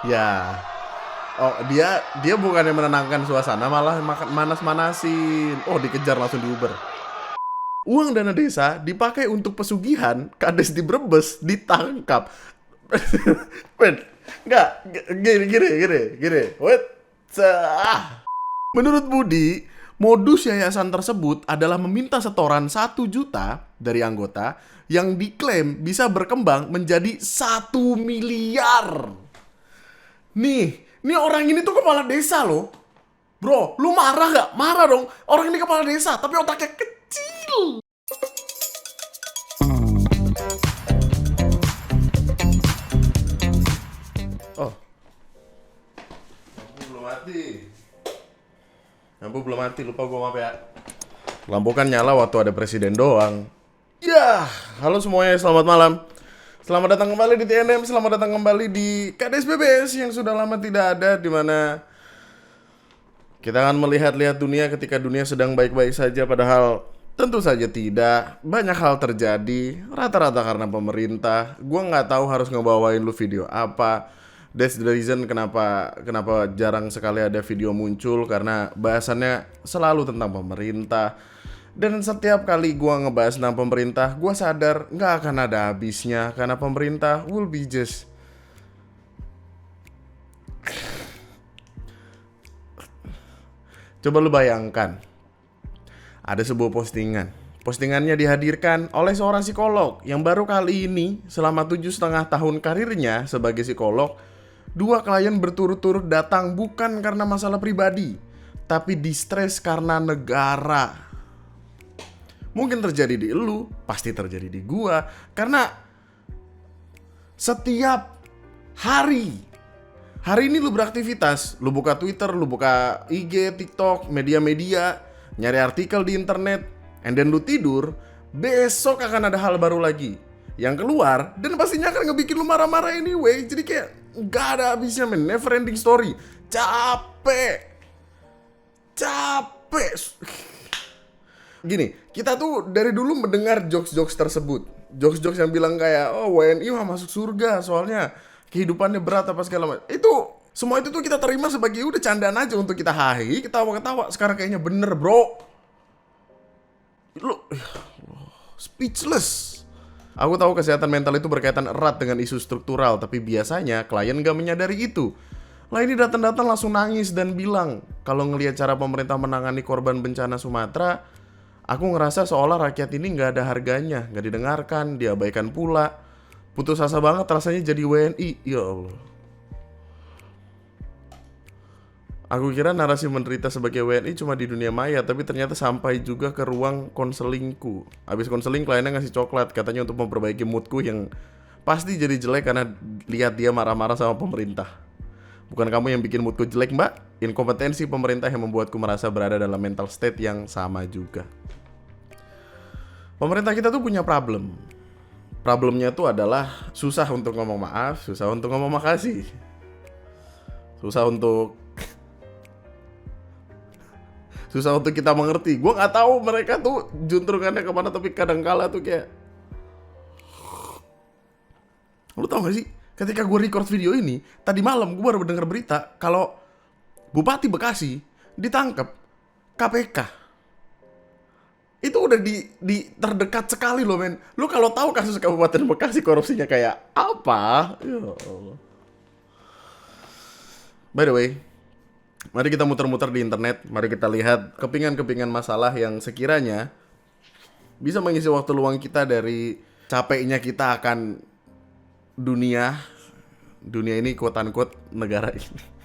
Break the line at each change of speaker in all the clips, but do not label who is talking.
Ya. Oh, dia bukannya menenangkan suasana, malah manas-manasin. Oh, dikejar langsung di Uber. Uang dana desa dipakai untuk pesugihan, kades di Brebes ditangkap. Men, enggak, gini. Wait. Menurut Budi, modus yayasan tersebut adalah meminta setoran 1 juta dari anggota yang diklaim bisa berkembang menjadi 1 miliar. Nih orang ini tuh kepala desa loh. Bro, lu marah gak? Marah dong. Orang ini kepala desa, tapi otaknya kecil. Oh, lampu belum mati. Lampu belum mati, lupa gue, maaf ya. Lampu kan nyala waktu ada presiden doang. Ya, halo semuanya, selamat malam. Selamat datang kembali di TNM, selamat datang kembali di KDSBBS yang sudah lama tidak ada, di mana kita akan melihat-lihat dunia ketika dunia sedang baik-baik saja, padahal tentu saja tidak. Banyak hal terjadi, rata-rata karena pemerintah. Gua nggak tahu harus ngebawain lu video apa. That's the reason kenapa jarang sekali ada video muncul, karena bahasannya selalu tentang pemerintah. Dan setiap kali gua ngebahas tentang pemerintah, gua sadar nggak akan ada habisnya, karena pemerintah will be just coba lu bayangkan, ada sebuah postingan. Postingannya dihadirkan oleh seorang psikolog yang baru kali ini selama 7,5 tahun karirnya sebagai psikolog, 2 klien berturut-turut datang bukan karena masalah pribadi, tapi distres karena negara. Mungkin terjadi di elu, pasti terjadi di gua, karena setiap hari ini lu beraktivitas, lu buka Twitter, lu buka IG, TikTok, media-media, nyari artikel di internet, and then lu tidur, besok akan ada hal baru lagi yang keluar, dan pastinya akan ngebikin lu marah-marah anyway. Jadi kayak gak ada habisnya, men. Never ending story. Capek. Gini, kita tuh dari dulu mendengar jokes-jokes tersebut. Jokes-jokes yang bilang kayak, oh WNI mah masuk surga soalnya kehidupannya berat apa segala macam. Semua itu tuh kita terima sebagai udah candaan aja untuk kita hahi, ketawa-ketawa. Sekarang kayaknya bener, bro. Lu speechless. Aku tahu kesehatan mental itu berkaitan erat dengan isu struktural, tapi biasanya klien gak menyadari itu. Lah ini datang-datang langsung nangis dan bilang, kalau ngelihat cara pemerintah menangani korban bencana Sumatera, aku ngerasa seolah rakyat ini gak ada harganya, gak didengarkan, diabaikan pula. Putus asa banget rasanya jadi WNI. Ya Allah. Aku kira narasi menderita sebagai WNI cuma di dunia maya, tapi ternyata sampai juga ke ruang konselingku. Abis konseling kliennya ngasih coklat, katanya untuk memperbaiki moodku yang pasti jadi jelek karena lihat dia marah-marah sama pemerintah. Bukan kamu yang bikin moodku jelek, mbak. Inkompetensi pemerintah yang membuatku merasa berada dalam mental state yang sama juga. Pemerintah kita tuh punya problem. Problemnya tuh adalah susah untuk ngomong maaf, susah untuk ngomong makasih, susah untuk kita mengerti. Gue nggak tahu mereka tuh juntrungannya kemana, tapi kadangkala tuh kayak, lu tau gak sih? Ketika gue record video ini, tadi malam gue baru dengar berita kalau Bupati Bekasi ditangkap KPK. Itu udah di terdekat sekali loh, men. Lu kalau tahu kasus Kabupaten Bekasi korupsinya kayak apa? Ya Allah. By the way, mari kita muter-muter di internet. Mari kita lihat kepingan-kepingan masalah yang sekiranya bisa mengisi waktu luang kita dari capeknya kita akan dunia ini, quote unquote, negara ini.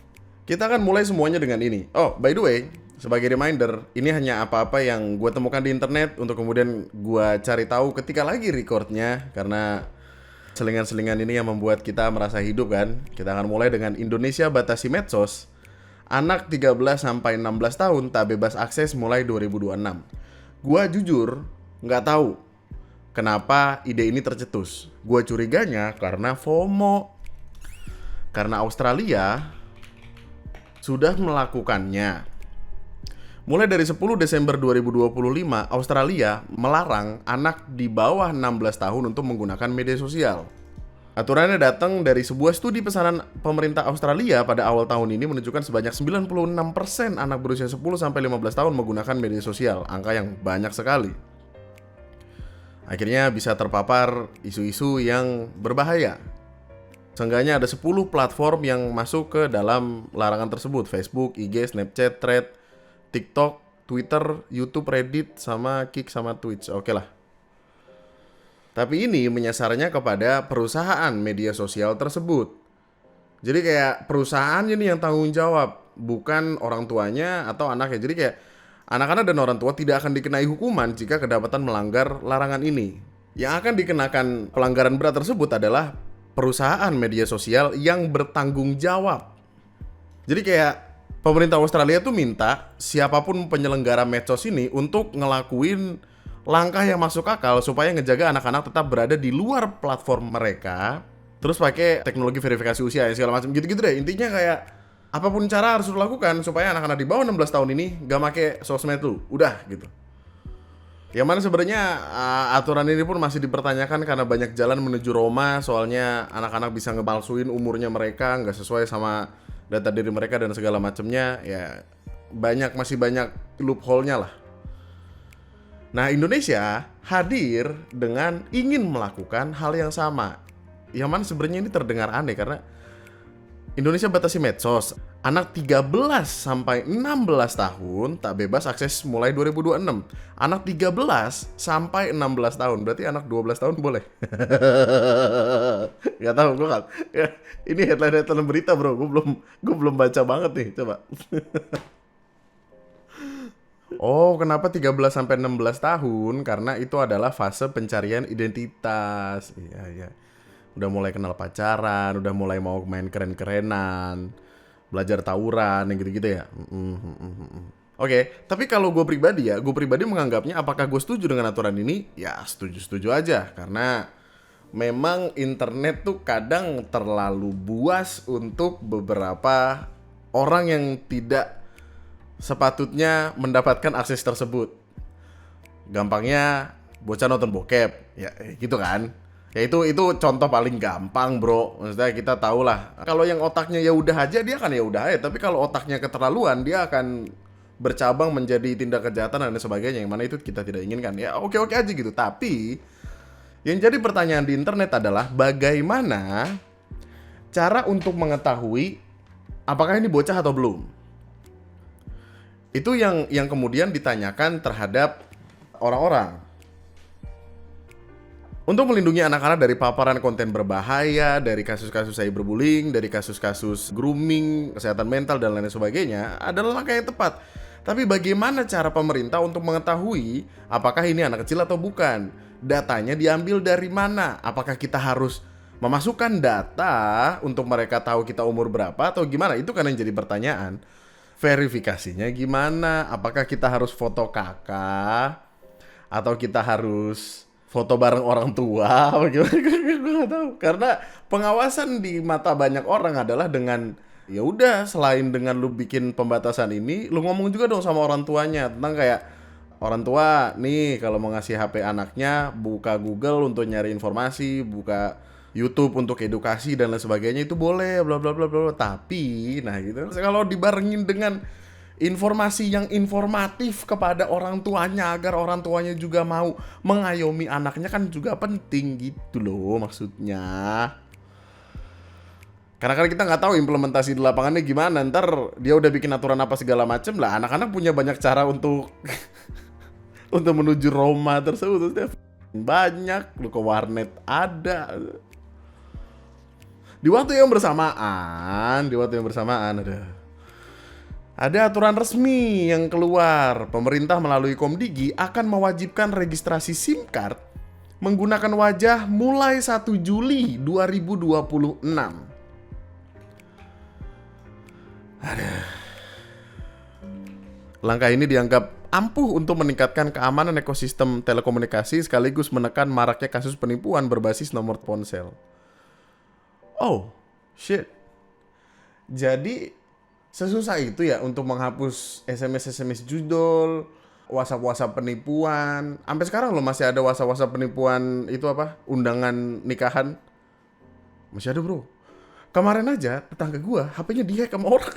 Kita akan mulai semuanya dengan ini. Oh, by the way, sebagai reminder, ini hanya apa-apa yang gue temukan di internet untuk kemudian gue cari tahu ketika lagi recordnya, karena selingan-selingan ini yang membuat kita merasa hidup kan. Kita akan mulai dengan Indonesia batasi medsos. Anak 13-16 tahun tak bebas akses mulai 2026. Gue jujur nggak tahu kenapa ide ini tercetus. Gue curiganya karena FOMO. Karena Australia sudah melakukannya. Mulai dari 10 Desember 2025, Australia melarang anak di bawah 16 tahun untuk menggunakan media sosial. Aturannya datang dari sebuah studi pesanan pemerintah Australia pada awal tahun ini menunjukkan sebanyak 96% anak berusia 10-15 tahun menggunakan media sosial, angka yang banyak sekali. Akhirnya bisa terpapar isu-isu yang berbahaya. Seenggaknya ada 10 platform yang masuk ke dalam larangan tersebut: Facebook, IG, Snapchat, Thread, TikTok, Twitter, YouTube, Reddit, sama Kick, sama Twitch. Oke lah. Tapi ini menyasarnya kepada perusahaan media sosial tersebut. Jadi kayak perusahaannya nih yang tanggung jawab, bukan orang tuanya atau anaknya. Jadi kayak anak-anak dan orang tua tidak akan dikenai hukuman jika kedapatan melanggar larangan ini. Yang akan dikenakan pelanggaran berat tersebut adalah perusahaan media sosial yang bertanggung jawab. Jadi kayak pemerintah Australia tuh minta siapapun penyelenggara medsos ini untuk ngelakuin langkah yang masuk akal supaya ngejaga anak-anak tetap berada di luar platform mereka. Terus pakai teknologi verifikasi usia ya segala macam gitu-gitu deh. Intinya kayak apapun cara harus dilakukan supaya anak-anak di bawah 16 tahun ini gak make sosmed tuh. Udah gitu. Yang mana sebenarnya aturan ini pun masih dipertanyakan karena banyak jalan menuju Roma. Soalnya anak-anak bisa ngebalsuin umurnya mereka nggak sesuai sama data diri mereka dan segala macamnya. Ya masih banyak loophole-nya lah. Nah, Indonesia hadir dengan ingin melakukan hal yang sama. Yang mana sebenarnya ini terdengar aneh karena Indonesia batasi medsos. Anak 13 sampai 16 tahun tak bebas akses mulai 2026. Anak 13 sampai 16 tahun, berarti anak 12 tahun boleh. Gak tahu gue kan. Ya, ini headline berita, bro. Gue belum baca banget nih, coba. Oh, kenapa 13 sampai 16 tahun? Karena itu adalah fase pencarian identitas. Iya, iya. Udah mulai kenal pacaran, udah mulai mau main keren-kerenan, belajar tawuran, yang gitu-gitu ya. Oke, tapi kalau gue pribadi menganggapnya apakah gue setuju dengan aturan ini? Ya, setuju-setuju aja. Karena memang internet tuh kadang terlalu buas untuk beberapa orang yang tidak sepatutnya mendapatkan akses tersebut. Gampangnya bocah nonton bokep, ya gitu kan. Ya itu contoh paling gampang, bro. Maksudnya kita tahu lah. Kalau yang otaknya ya udah aja dia kan ya udah aja. Tapi kalau otaknya keterlaluan dia akan bercabang menjadi tindak kejahatan dan sebagainya. Yang mana itu kita tidak inginkan. Ya oke-oke aja gitu. Tapi yang jadi pertanyaan di internet adalah bagaimana cara untuk mengetahui apakah ini bocah atau belum. Itu yang kemudian ditanyakan terhadap orang-orang. Untuk melindungi anak-anak dari paparan konten berbahaya, dari kasus-kasus cyberbullying, dari kasus-kasus grooming, kesehatan mental, dan lain sebagainya, adalah langkah yang tepat. Tapi bagaimana cara pemerintah untuk mengetahui apakah ini anak kecil atau bukan? Datanya diambil dari mana? Apakah kita harus memasukkan data untuk mereka tahu kita umur berapa atau gimana? Itu kan yang jadi pertanyaan. Verifikasinya gimana? Apakah kita harus foto kakak? Atau kita harus foto bareng orang tua? Gimana? Gue gak tahu. Karena pengawasan di mata banyak orang adalah dengan ya udah, selain dengan lu bikin pembatasan ini, lu ngomong juga dong sama orang tuanya tentang kayak orang tua nih kalau mau ngasih HP anaknya buka Google untuk nyari informasi, buka YouTube untuk edukasi dan lain sebagainya, itu boleh bla bla bla bla. Tapi nah gitu, kalau dibarengin dengan informasi yang informatif kepada orang tuanya agar orang tuanya juga mau mengayomi anaknya kan juga penting gitu loh maksudnya. Karena kan kita nggak tahu implementasi di lapangannya gimana. Ntar dia udah bikin aturan apa segala macem lah. Anak-anak punya banyak cara untuk untuk menuju Roma tersebut. Banyak, lu ke warnet ada. Di waktu yang bersamaan ada aturan resmi yang keluar. Pemerintah melalui Komdigi akan mewajibkan registrasi SIM card menggunakan wajah mulai 1 Juli 2026. Langkah ini dianggap ampuh untuk meningkatkan keamanan ekosistem telekomunikasi sekaligus menekan maraknya kasus penipuan berbasis nomor ponsel. Oh, shit. Jadi sesusah itu ya untuk menghapus SMS judul, WhatsApp penipuan. Sampai sekarang loh masih ada WhatsApp penipuan itu apa? Undangan nikahan. Masih ada bro. Kemarin aja tetangga gua HP-nya dihack sama orang.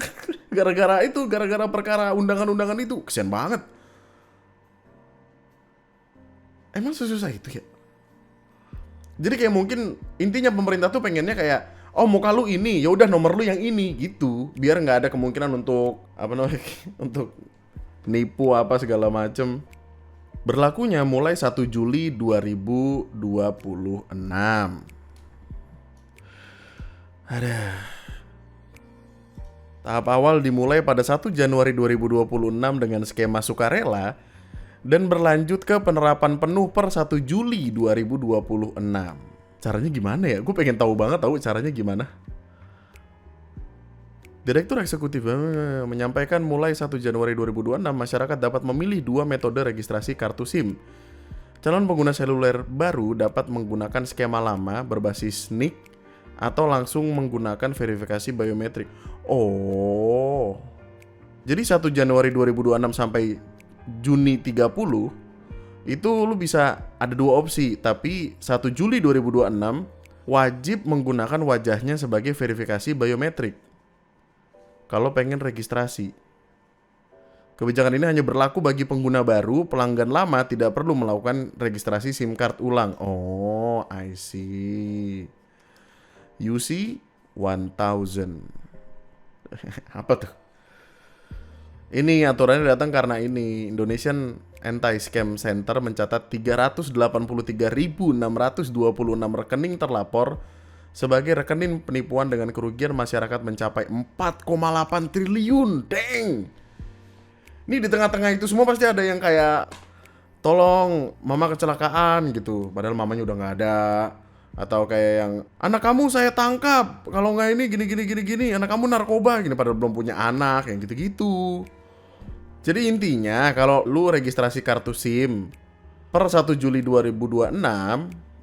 Gara-gara perkara undangan-undangan itu. Kesian banget. Emang sesusah itu ya? Jadi kayak mungkin intinya pemerintah tuh pengennya kayak, oh muka lu ini, ya udah nomor lu yang ini gitu, biar nggak ada kemungkinan untuk apa namanya, untuk nipu apa segala macem. Berlakunya mulai 1 Juli 2026. Ada. Tahap awal dimulai pada 1 Januari 2026 dengan skema sukarela dan berlanjut ke penerapan penuh per 1 Juli 2026. Caranya gimana ya? Gue pengen tahu banget caranya gimana. Direktur Eksekutif menyampaikan mulai 1 Januari 2026 masyarakat dapat memilih 2 metode registrasi kartu SIM. Calon pengguna seluler baru dapat menggunakan skema lama berbasis NIK atau langsung menggunakan verifikasi biometrik. Oh. Jadi 1 Januari 2026 sampai Juni 30 itu lu bisa ada 2 opsi, tapi 1 Juli 2026 wajib menggunakan wajahnya sebagai verifikasi biometrik kalau pengen registrasi. Kebijakan ini hanya berlaku bagi pengguna baru, pelanggan lama tidak perlu melakukan registrasi SIM card ulang. Oh, I see. UC 1000. Apa tuh? Ini aturannya datang karena ini Indonesian Anti-Scam Center mencatat 383.626 rekening terlapor sebagai rekening penipuan dengan kerugian masyarakat mencapai 4,8 triliun. Deng. Ini di tengah-tengah itu semua pasti ada yang kayak, tolong mama kecelakaan gitu, padahal mamanya udah nggak ada. Atau kayak yang, anak kamu saya tangkap, kalau nggak ini gini, anak kamu narkoba gini, padahal belum punya anak, yang gitu-gitu. Jadi intinya kalau lu registrasi kartu SIM per 1 Juli 2026,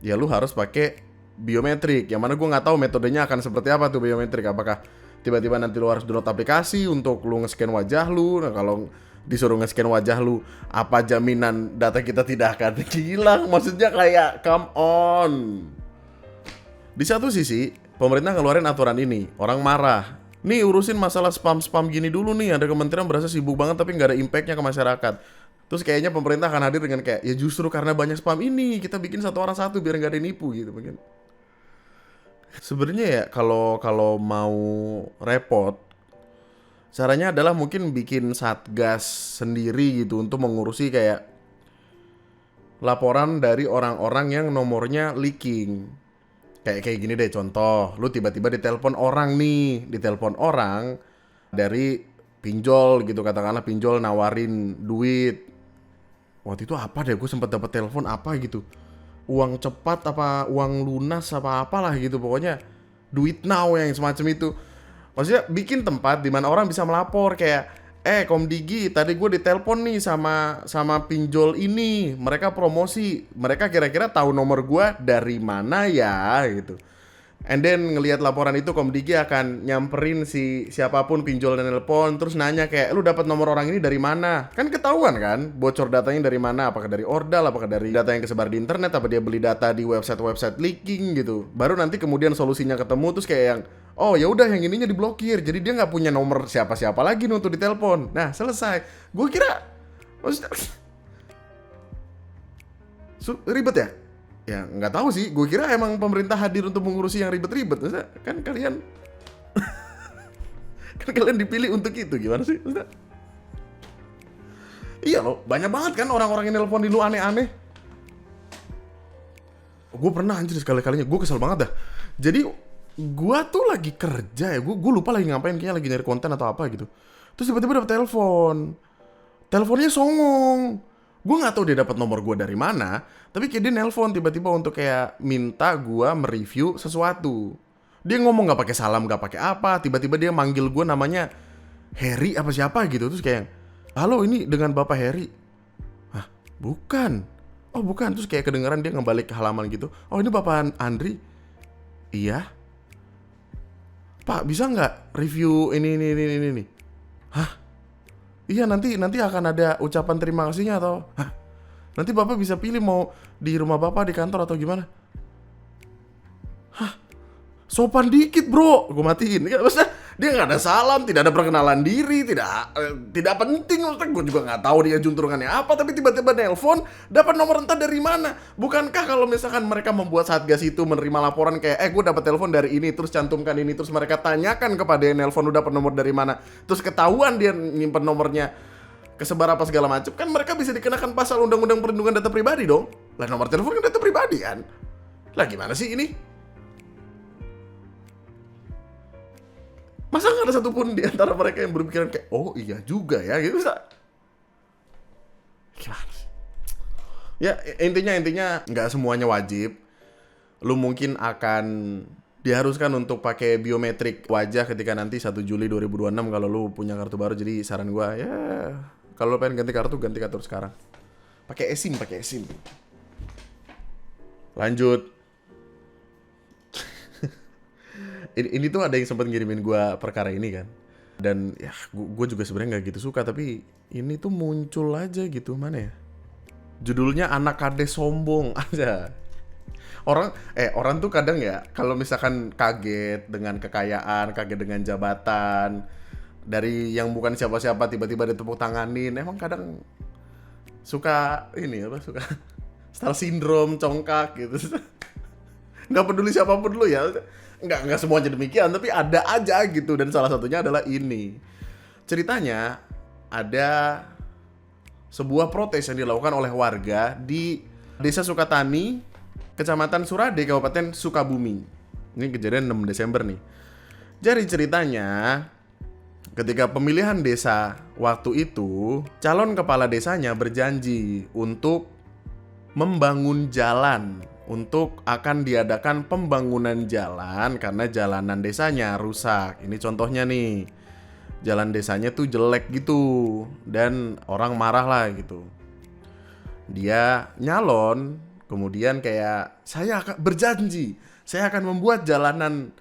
ya lu harus pakai biometrik. Yang mana gue nggak tahu metodenya akan seperti apa tuh biometrik. Apakah tiba-tiba nanti lu harus download aplikasi untuk lu nge-scan wajah lu. Nah kalau disuruh nge-scan wajah lu, apa jaminan data kita tidak akan hilang? Maksudnya kayak come on. Di satu sisi pemerintah ngeluarin aturan ini, orang marah. Nih urusin masalah spam-spam gini dulu nih, ada kementerian berasa sibuk banget tapi nggak ada impactnya ke masyarakat. Terus kayaknya pemerintah akan hadir dengan kayak, ya justru karena banyak spam ini kita bikin satu orang satu biar nggak ada yang nipu gitu mungkin. Sebenarnya ya kalau mau repot, caranya adalah mungkin bikin satgas sendiri gitu untuk mengurusi kayak laporan dari orang-orang yang nomornya leaking. Kayak gini deh contoh, lu tiba-tiba ditelepon orang dari pinjol gitu, katakanlah pinjol nawarin duit. Waktu itu apa deh, gue sempat dapat telepon apa gitu, uang cepat apa uang lunas apa apalah gitu, pokoknya duit now yang semacam itu. Maksudnya bikin tempat di mana orang bisa melapor kayak, Komdigi tadi gue ditelepon nih sama pinjol ini, mereka promosi, mereka kira-kira tahu nomor gue dari mana ya gitu. And then ngelihat laporan itu Komdigi akan nyamperin siapapun pinjol dan telepon, terus nanya kayak, lu dapat nomor orang ini dari mana? Kan ketahuan kan bocor datanya dari mana, apakah dari ordal, apakah dari data yang kesebar di internet, apa dia beli data di website leaking gitu. Baru nanti kemudian solusinya ketemu, terus kayak yang, oh ya udah yang ininya diblokir, jadi dia nggak punya nomor siapa-siapa lagi nih untuk ditelepon. Nah selesai. Gue kira maksudnya ribet ya? Ya nggak tahu sih. Gue kira emang pemerintah hadir untuk mengurusi yang ribet-ribet. Maksudnya kan kalian kan kalian dipilih untuk itu, gimana sih? Maksudnya, iya loh, banyak banget kan orang-orang yang nelpon di lu aneh-aneh. Gue pernah anjir sekali-kalinya, gue kesel banget dah. Jadi gue tuh lagi kerja ya, gue lupa lagi ngapain, kayaknya lagi nyari konten atau apa gitu. Terus tiba-tiba dapet telepon, teleponnya songong. Gue nggak tahu dia dapat nomor gue dari mana, tapi kayak dia nelpon tiba-tiba untuk kayak minta gue mereview sesuatu. Dia ngomong nggak pakai salam, nggak pakai apa, tiba-tiba dia manggil gue namanya Harry apa siapa gitu, terus kayak, halo ini dengan Bapak Harry. Hah, bukan. Oh bukan, terus kayak kedengeran dia ngebalik ke halaman gitu. Oh ini Bapak Andri. Iya. Pak, bisa nggak review ini? Hah? Iya nanti akan ada ucapan terima kasihnya atau? Hah? Nanti Bapak bisa pilih mau di rumah Bapak, di kantor atau gimana? Hah? Sopan dikit bro, gue matiin. Ya, maksudnya dia nggak ada salam, tidak ada perkenalan diri, tidak penting. Maksudnya gue juga nggak tahu dia juntrungannya apa, tapi tiba-tiba nelpon, dapat nomor entah dari mana. Bukankah kalau misalkan mereka membuat Satgas itu menerima laporan kayak, gue dapat telepon dari ini, terus cantumkan ini, terus mereka tanyakan kepada yang nelpon udah dapat nomor dari mana, terus ketahuan dia nyimpen nomornya kesebar apa segala macam, kan mereka bisa dikenakan pasal Undang-Undang Perlindungan Data Pribadi dong. Lah nomor telepon kan data pribadi kan. Lah gimana sih ini? Masa nggak ada satupun di antara mereka yang berpikiran kayak, oh iya juga ya, gitu bisa? Gimana sih? Ya intinya nggak semuanya wajib. Lu mungkin akan diharuskan untuk pakai biometrik wajah ketika nanti 1 Juli 2026 kalau lu punya kartu baru. Jadi saran gua ya, kalau lu pengen ganti kartu sekarang. Pakai eSIM. Lanjut. Ini tuh ada yang sempat ngirimin gue perkara ini kan, dan ya gue juga sebenarnya nggak gitu suka, tapi ini tuh muncul aja gitu, mana ya, judulnya anak kades sombong aja. Orang tuh kadang ya kalau misalkan kaget dengan kekayaan, kaget dengan jabatan dari yang bukan siapa-siapa tiba-tiba ditepuk tanganin, emang kadang suka suka star syndrome, congkak gitu. Nggak peduli siapapun lu ya. Nggak semuanya demikian, tapi ada aja gitu. Dan salah satunya adalah ini. Ceritanya ada sebuah protes yang dilakukan oleh warga di Desa Sukatani, Kecamatan Surade, Kabupaten Sukabumi. Ini kejadian 6 Desember nih. Jadi ceritanya, ketika pemilihan desa waktu itu, calon kepala desanya berjanji untuk membangun jalan, untuk akan diadakan pembangunan jalan karena jalanan desanya rusak. Ini contohnya nih, jalan desanya tuh jelek gitu dan orang marah lah gitu. Dia nyalon, kemudian kayak, saya akan berjanji, saya akan membuat jalanan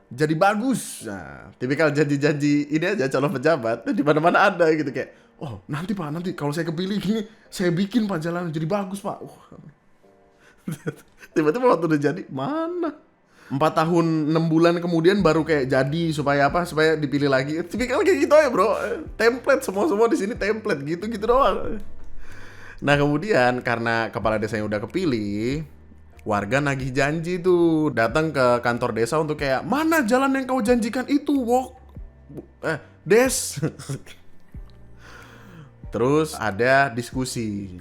jadi bagus. Nah, tipikal janji-janji ini aja calon pejabat di mana-mana ada gitu, kayak, oh nanti pak, nanti kalau saya kepilih ini saya bikin pak jalanan jadi bagus pak. Tiba-tiba waktu udah jadi, mana? 4 tahun 6 bulan kemudian baru kayak jadi, supaya apa? Supaya dipilih lagi. Tipikal kayak gitu aja bro. Template, semua di sini template gitu doang. Nah kemudian karena kepala desanya udah kepilih, warga nagih janji tuh, datang ke kantor desa untuk kayak, mana jalan yang kau janjikan itu, Des. Terus ada diskusi.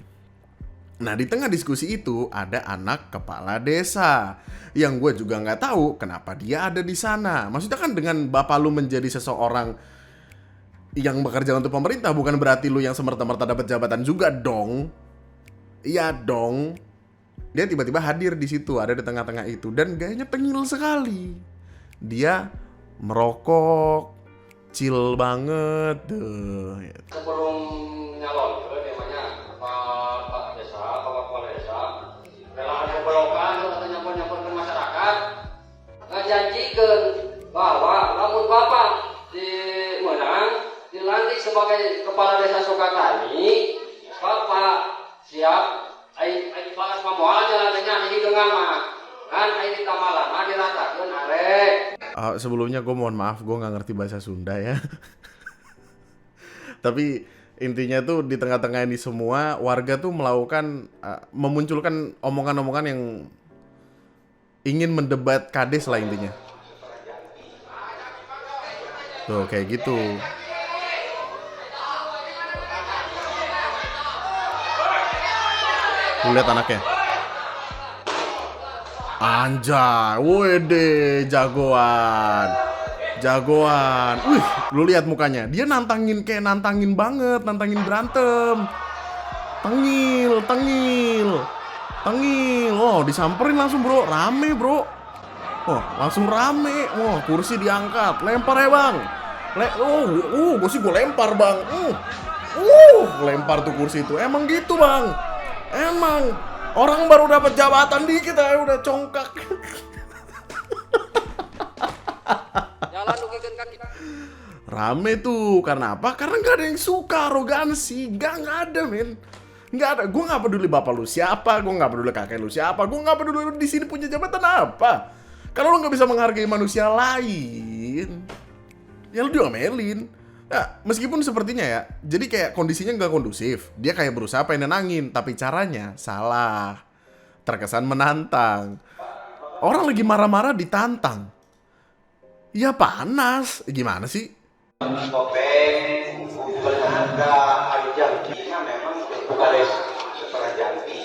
Nah di tengah diskusi itu ada anak kepala desa yang gue juga nggak tahu kenapa dia ada di sana. Maksudnya kan dengan bapak lu menjadi seseorang yang bekerja untuk pemerintah bukan berarti lu yang semerta-merta dapat jabatan juga dong. Iya dong. Dia tiba-tiba hadir di situ, ada di tengah-tengah itu, dan gayanya tengil sekali. Dia merokok, chill banget tuh.
Sebelum nyalon itu temanya Pak Desa, Pak Kepala Desa, rela ada belokan atau nyamper ke masyarakat, ngajanjikeun bahwa lamun Bapak dimenang dilantik sebagai Kepala Desa Sukatani, Bapak siap ai kelas pamoal jalannya di Gengang mah. Kan ai di Tamalana diratakeun arek.
Sebelumnya gue mohon maaf, gue nggak ngerti bahasa Sunda ya. Tapi intinya tuh di tengah-tengah ini semua, warga tuh melakukan, memunculkan omongan-omongan yang ingin mendebat kades lah intinya. Tuh kayak gitu. Lu lihat anaknya. Anjay, wede, jagoan. Wih, lu lihat mukanya. Dia nantangin banget, nantangin berantem. Tengil. Oh, disamperin langsung, bro. Rame, bro. Oh, langsung rame. Oh, kursi diangkat. Lempar ya, Bang. Gue lempar, Bang. Lempar tuh kursi itu. Emang gitu, Bang. Emang orang baru dapat jabatan dikit aja udah congkak.
Jalan dukeun kaki.
Rame tuh, karena apa? Karena gak ada yang suka arogansi. Gak ada, men. Gak ada. Gue gak peduli bapak lu siapa, gue gak peduli kakek lu siapa, gue gak peduli lu di sini punya jabatan apa. Kalau lo nggak bisa menghargai manusia lain, ya lo diomelin. Nah, meskipun sepertinya ya, jadi kayak kondisinya nggak kondusif. Dia kayak berusaha pengen nenangin, tapi caranya salah. Terkesan menantang. Orang lagi marah-marah ditantang. Ya panas. Gimana sih?
Topeng, berharga, ada janjinya memang bukan setengah janji.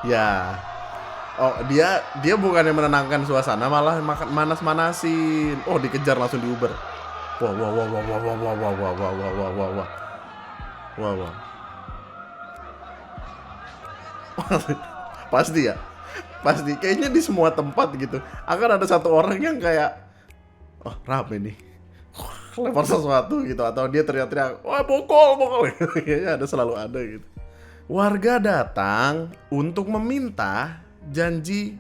Ya. Oh, dia bukannya menenangkan suasana, malah manas-manasin. Oh, dikejar langsung di Uber. Wah, wah, wah, wah, wah, wah, wah, wah, wah, wah, wah, wah, wah, wah. Wah, wah. Pasti ya. Pasti kayaknya di semua tempat gitu akan ada satu orang yang kayak, oh, rame nih. Lempar sesuatu gitu, atau dia teriak-teriak, wah, bokol. Kayaknya selalu ada gitu. Warga datang untuk meminta janji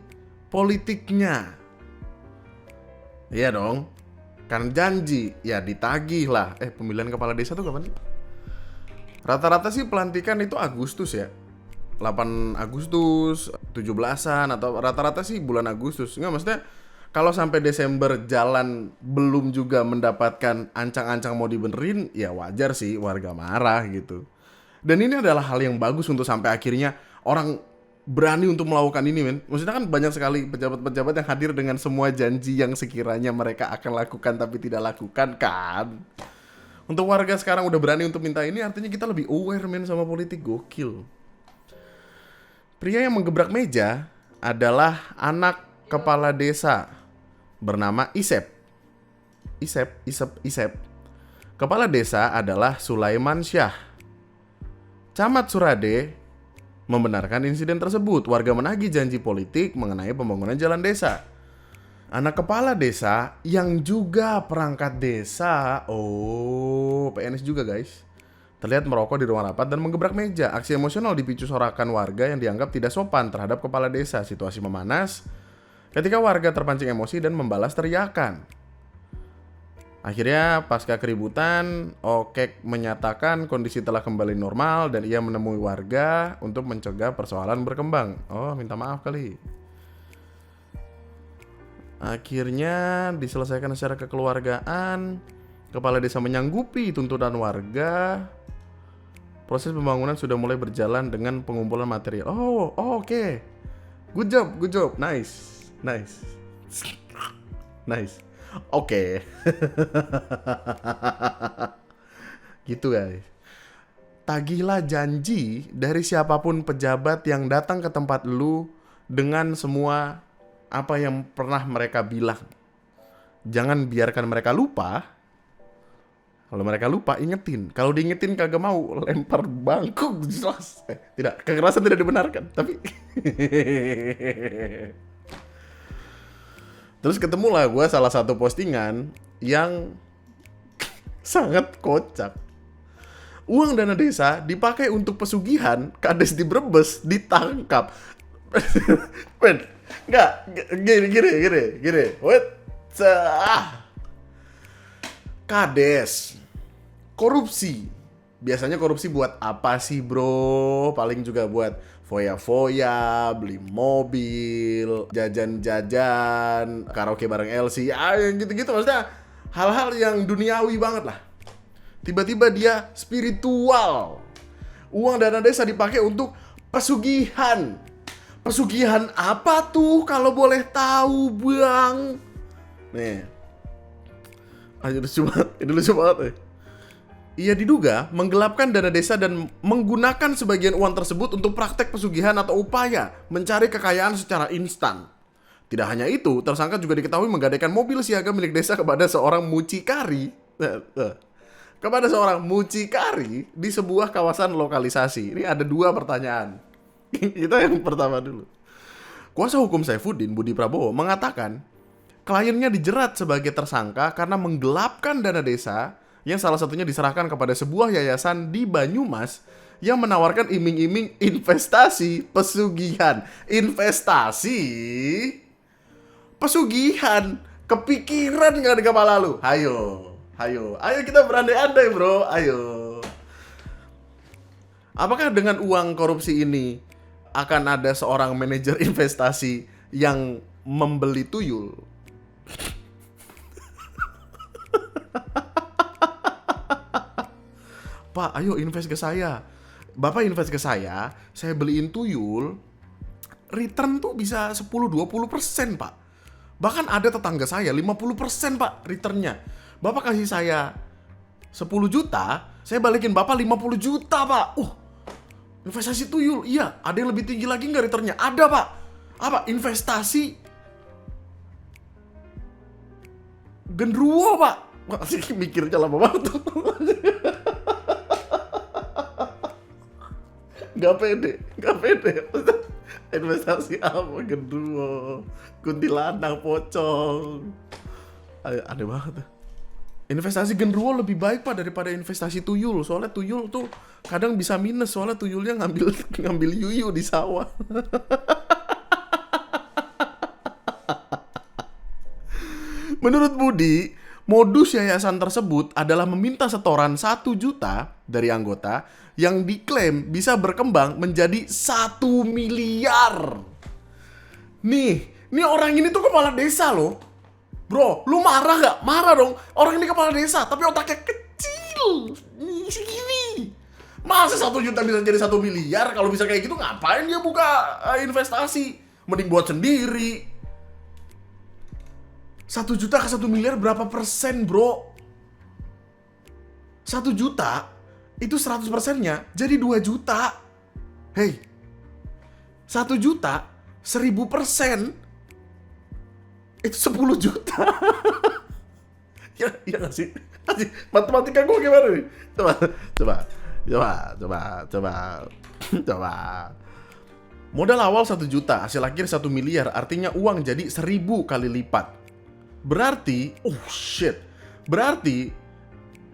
politiknya. Iya dong. Kan janji, ya ditagih lah. Pemilihan kepala desa tuh kapan sih? Rata-rata sih pelantikan itu Agustus ya. 8 Agustus, 17-an, atau rata-rata sih bulan Agustus. Enggak, maksudnya kalau sampai Desember jalan belum juga mendapatkan ancang-ancang mau dibenerin, ya wajar sih warga marah gitu. Dan ini adalah hal yang bagus untuk sampai akhirnya orang berani untuk melakukan ini, men. Maksudnya kan banyak sekali pejabat-pejabat yang hadir dengan semua janji yang sekiranya mereka akan lakukan tapi tidak lakukan kan. Untuk warga sekarang udah berani untuk minta ini, artinya kita lebih aware, men, sama politik. Gokil. Pria yang menggebrak meja adalah anak kepala desa bernama Isep. Isep. Kepala desa adalah Sulaiman Syah. Camat Surade membenarkan insiden tersebut. Warga menagih janji politik mengenai pembangunan jalan desa. Anak kepala desa yang juga perangkat desa, PNS juga guys, terlihat merokok di ruang rapat dan menggebrak meja. Aksi emosional dipicu sorakan warga yang dianggap tidak sopan terhadap kepala desa. Situasi memanas ketika warga terpancing emosi dan membalas teriakan. Akhirnya pasca keributan, Okek menyatakan kondisi telah kembali normal dan ia menemui warga untuk mencegah persoalan berkembang. Oh, minta maaf kali. Akhirnya diselesaikan secara kekeluargaan. Kepala desa menyanggupi tuntutan warga. Proses pembangunan sudah mulai berjalan dengan pengumpulan material. Oke. Good job. Nice. Oke. Gitu guys. Tagihlah janji dari siapapun pejabat yang datang ke tempat lu dengan semua apa yang pernah mereka bilang. Jangan biarkan mereka lupa. Kalau mereka lupa, ingetin. Kalau diingetin kagak mau, lempar bangku. Jelas. Tidak, kekerasan tidak dibenarkan. Tapi terus ketemulah gue salah satu postingan yang sangat kocak. Uang dana desa dipakai untuk pesugihan, kades di Brebes ditangkap. Men, enggak, gini. Kades. Korupsi. Biasanya korupsi buat apa sih, bro? Paling juga buat foya-foya, beli mobil, jajan-jajan, karaoke bareng LC, yang gitu-gitu. Maksudnya hal-hal yang duniawi banget lah. Tiba-tiba dia spiritual. Uang dana desa dipakai untuk pesugihan. Pesugihan apa tuh kalau boleh tahu, Bang? Nih. Ini lucu banget. Ia diduga menggelapkan dana desa dan menggunakan sebagian uang tersebut untuk praktek pesugihan atau upaya mencari kekayaan secara instan. Tidak hanya itu, tersangka juga diketahui menggadaikan mobil siaga milik desa kepada seorang mucikari. Di sebuah kawasan lokalisasi. Ini ada 2 pertanyaan. Kita yang pertama dulu. Kuasa hukum Saifuddin, Budi Prabowo, mengatakan kliennya dijerat sebagai tersangka karena menggelapkan dana desa yang salah satunya diserahkan kepada sebuah yayasan di Banyumas yang menawarkan iming-iming investasi pesugihan. Investasi pesugihan. Kepikiran nggak di kepala lu? Ayo kita berandai-andai bro, ayo. Apakah dengan uang korupsi ini akan ada seorang manajer investasi yang membeli tuyul? Pak, ayo invest ke saya. Bapak invest ke saya beliin tuyul, return tuh bisa 10-20%, Pak. Bahkan ada tetangga saya 50%, Pak, returnnya. Bapak kasih saya 10 juta, saya balikin Bapak 50 juta, Pak. Investasi tuyul, iya. Ada yang lebih tinggi lagi nggak returnnya? Ada, Pak. Apa? Investasi genderuwo, Pak. Masih mikirnya lama banget. Gak pede. Investasi apa? Genderuwo, kuntilanak, pocong. Aneh banget. Investasi genderuwo lebih baik, Pak, daripada investasi tuyul. Soalnya tuyul tuh kadang bisa minus, soalnya tuyulnya ngambil yuyu di sawah. Menurut Budi, modus yayasan tersebut adalah meminta setoran 1 juta dari anggota yang diklaim bisa berkembang menjadi 1 miliar. Nih orang ini tuh kepala desa loh. Bro, lu marah gak? Marah dong. Orang ini kepala desa, tapi otaknya kecil. Segini. Masa 1 juta bisa jadi 1 miliar? Kalau bisa kayak gitu ngapain dia buka investasi? Mending buat sendiri. 1 juta ke 1 miliar berapa persen, bro? 1 juta itu 100%-nya jadi 2 juta. Hey, 1 juta 1000% itu 10 juta. Ya gak sih? Matematika gue gimana nih? Coba. Modal awal 1 juta, hasil akhir 1 miliar, artinya uang jadi 1000 kali lipat. Berarti,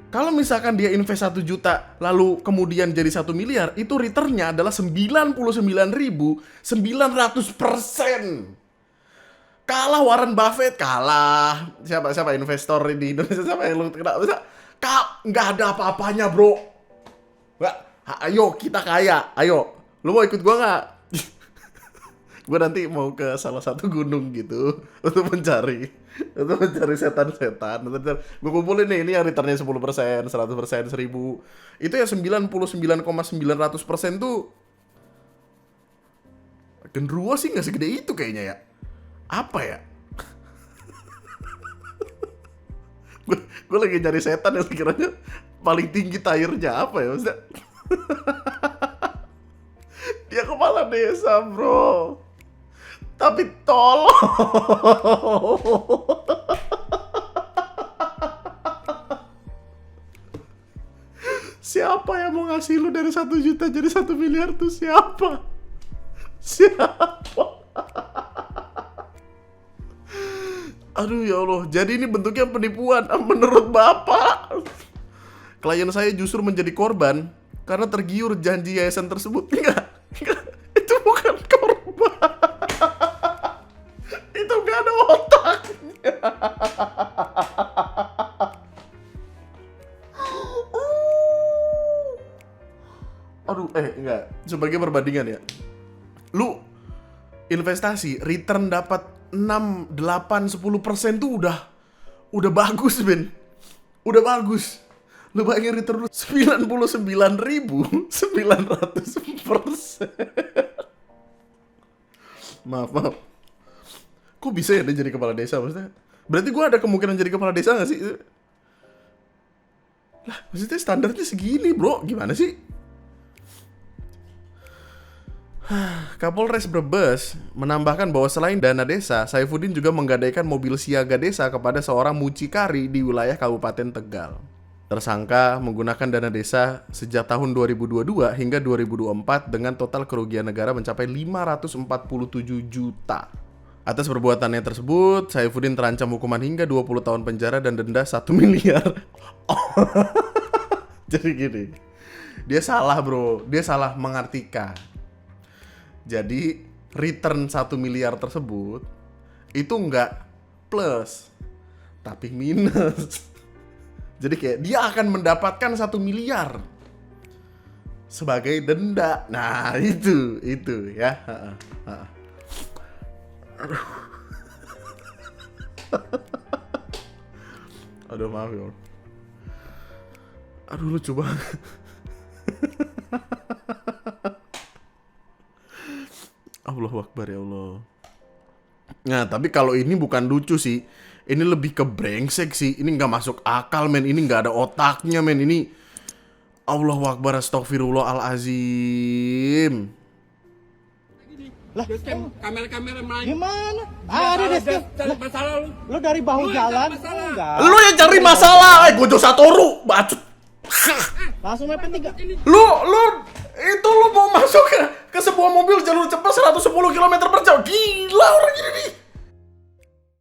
kalau misalkan dia invest 1 juta lalu kemudian jadi 1 miliar, itu returnnya adalah 99.900%. Kalah Warren Buffett, kalah. Siapa investor di Indonesia, siapa yang lu kenal? Nggak ada apa-apanya, bro. Ayo kita kaya, ayo. Lu mau ikut gua nggak? Gue nanti mau ke salah satu gunung gitu untuk mencari setan-setan. Gue kumpulin nih, ini yang returnnya 10%, 100%, 1000. Itu ya 99,900% tuh genderuwo sih nggak segede itu kayaknya ya. Apa ya? Gue lagi cari setan yang sekiranya paling tinggi tayarnya. Apa ya maksudnya? Dia kepala desa, bro. Tapi tolong. Siapa yang mau ngasih lu dari 1 juta jadi 1 miliar tuh siapa? Aduh ya Allah, jadi ini bentuknya penipuan menurut Bapak. Klien saya justru menjadi korban karena tergiur janji yayasan tersebut. Enggak, itu bukan korban. Itu gak ada otaknya. Aduh, enggak. Sebagai perbandingan ya. Lu investasi, return dapat 6, 8, 10% tuh udah bagus, Ben. Udah bagus. Lu bayangin return lu 99.900%. Maaf. Kok bisa ya dia jadi kepala desa maksudnya? Berarti gue ada kemungkinan jadi kepala desa gak sih? Lah, maksudnya standarnya segini, bro. Gimana sih? Kapolres Brebes menambahkan bahwa selain dana desa, Saifuddin juga menggadaikan mobil siaga desa kepada seorang mucikari di wilayah Kabupaten Tegal. Tersangka menggunakan dana desa sejak tahun 2022 hingga 2024 dengan total kerugian negara mencapai 547 juta. Atas perbuatannya tersebut, Saifuddin terancam hukuman hingga 20 tahun penjara dan denda 1 miliar. Jadi gini. Dia salah bro, dia salah mengartikan. Jadi return 1 miliar tersebut itu nggak plus, tapi minus. Jadi kayak dia akan mendapatkan 1 miliar sebagai denda. Nah itu ya. Aduh maaf ya. Aduh lucu banget. Allahu Akbar ya Allah. Nah tapi kalau ini bukan lucu sih, ini lebih ke brengsek sih. Ini nggak masuk akal men, ini nggak ada otaknya men. Ini Allahu Akbar, astagfirullahalazim.
Lah, kamera-kamera main.
Gimana? Ada deh.
Masalah lu.
Lu dari bahu jalan? Enggak.
Lu yang cari masalah, Gojo Satoru, bacot.
Langsung mepet 3.
Lu itu lu mau masuk ke sebuah mobil jalur cepat 110 km per jam. Gila orang.